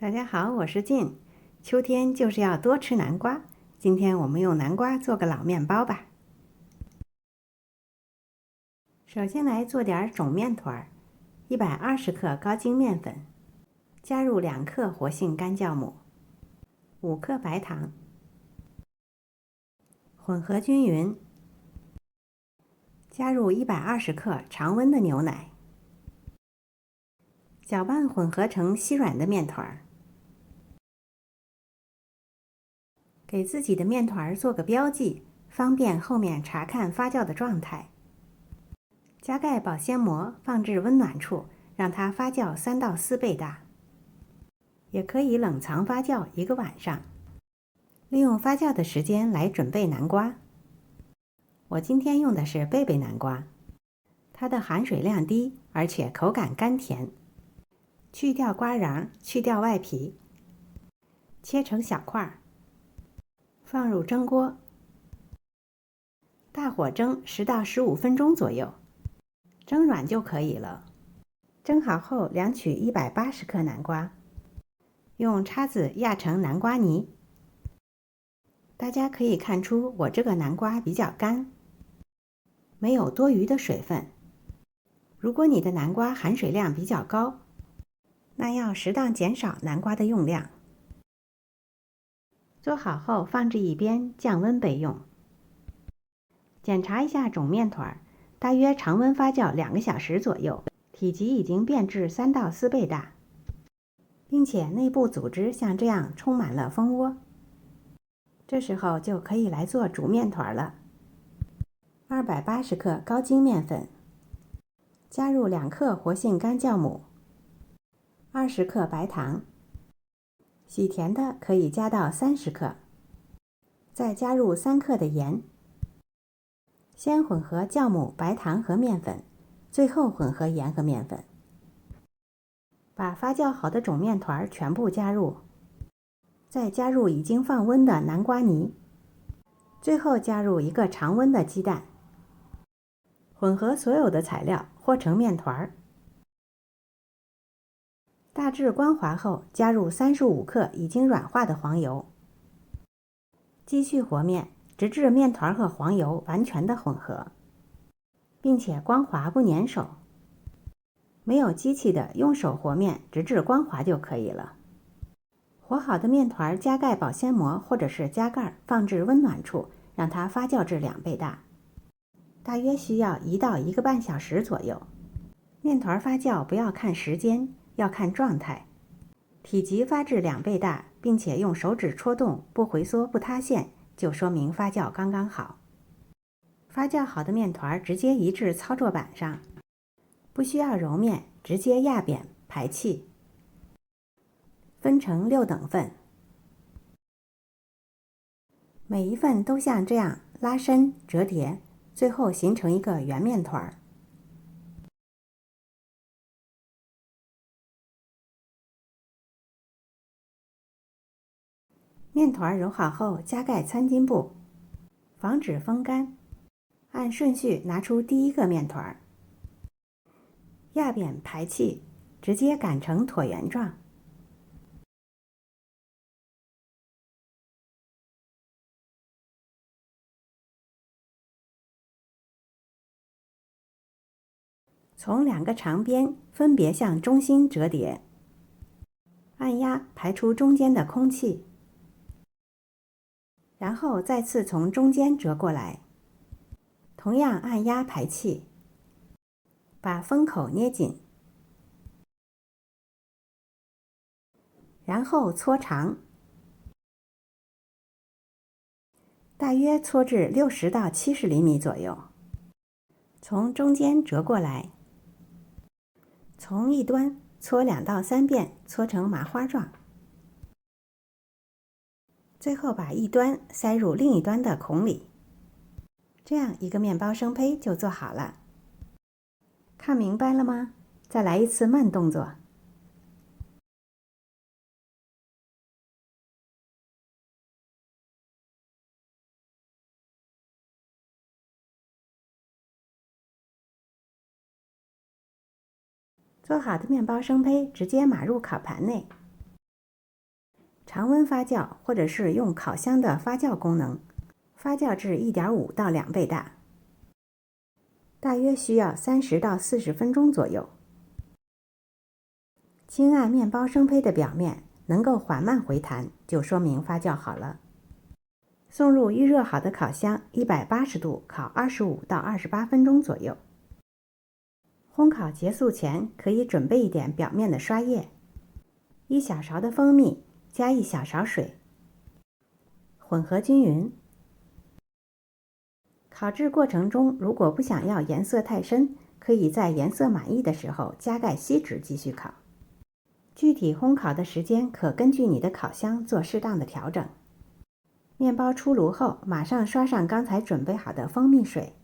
大家好，我是静。秋天就是要多吃南瓜。今天我们用南瓜做个老面包吧。首先来做点肿面团，120克高筋面粉，加入2克活性干酵母，5克白糖，混合均匀。加入120克常温的牛奶，搅拌混合成稀软的面团。给自己的面团做个标记，方便后面查看发酵的状态。加盖保鲜膜，放置温暖处，让它发酵3到4倍大。也可以冷藏发酵1个晚上。利用发酵的时间来准备南瓜。我今天用的是贝贝南瓜，它的含水量低，而且口感甘甜。去掉瓜瓤，去掉外皮，切成小块，放入蒸锅，大火蒸10到15分钟左右，蒸软就可以了。蒸好后量取180克南瓜，用叉子压成南瓜泥。大家可以看出我这个南瓜比较干，没有多余的水分。如果你的南瓜含水量比较高，那要适当减少南瓜的用量。做好后放置一边，降温备用。检查一下肿面团，大约常温发酵2个小时左右，体积已经变至3到4倍大，并且内部组织像这样充满了蜂窝。这时候就可以来做煮面团了。280克高筋面粉，加入2克活性干酵母，20克白糖，喜甜的可以加到30克，再加入3克的盐。先混合酵母、白糖和面粉，最后混合盐和面粉。把发酵好的肿面团全部加入，再加入已经放温的南瓜泥，最后加入1个常温的鸡蛋。混合所有的材料，和成面团。大致光滑后，加入35克已经软化的黄油，继续和面，直至面团和黄油完全的混合，并且光滑不粘手。没有机器的，用手和面，直至光滑就可以了。和好的面团加盖保鲜膜或者是加盖，放置温暖处，让它发酵至2倍大，大约需要1到1个半小时左右。面团发酵不要看时间，要看状态。体积发至2倍大，并且用手指戳动，不回缩不塌陷，就说明发酵刚刚好。发酵好的面团直接移至操作板上，不需要揉面，直接压扁排气。分成6等份，每一份都像这样拉伸折叠，最后形成一个圆面团。面团揉好后，加盖餐巾布，防止风干。按顺序拿出第1个面团，压扁排气，直接擀成椭圆状。从2个长边分别向中心折叠，按压排出中间的空气，然后再次从中间折过来，同样按压排气，把封口捏紧，然后搓长，大约搓至60到70厘米左右，从中间折过来，从一端搓2到3遍，搓成麻花状，最后把一端塞入另一端的孔里，这样一个面包生胚就做好了。看明白了吗？再来一次慢动作。做好的面包生胚直接码入烤盘内。常温发酵或者是用烤箱的发酵功能，发酵至 1.5 到2倍大，大约需要30到40分钟左右。轻按面包生胚的表面，能够缓慢回弹，就说明发酵好了。送入预热好的烤箱，180度烤25到28分钟左右。烘烤结束前，可以准备一点表面的刷液，1小勺的蜂蜜加1小勺水，混合均匀。烤制过程中，如果不想要颜色太深，可以在颜色满意的时候加盖锡纸继续烤。具体烘烤的时间可根据你的烤箱做适当的调整。面包出炉后，马上刷上刚才准备好的蜂蜜水，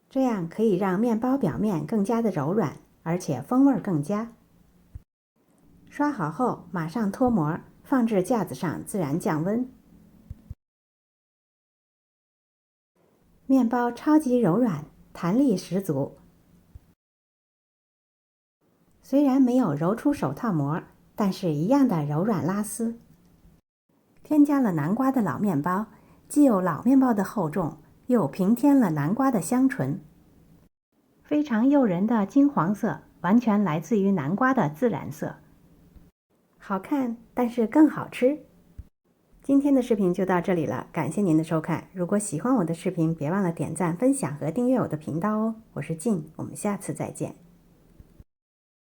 这样可以让面包表面更加的柔软，而且风味更佳。刷好后，马上脱模，放置架子上自然降温。面包超级柔软，弹力十足。虽然没有揉出手套膜，但是一样的柔软拉丝。添加了南瓜的老面包，既有老面包的厚重，又平添了南瓜的香醇。非常诱人的金黄色，完全来自于南瓜的自然色。好看，但是更好吃。今天的视频就到这里了，感谢您的收看。如果喜欢我的视频，别忘了点赞、分享和订阅我的频道哦。我是静，我们下次再见。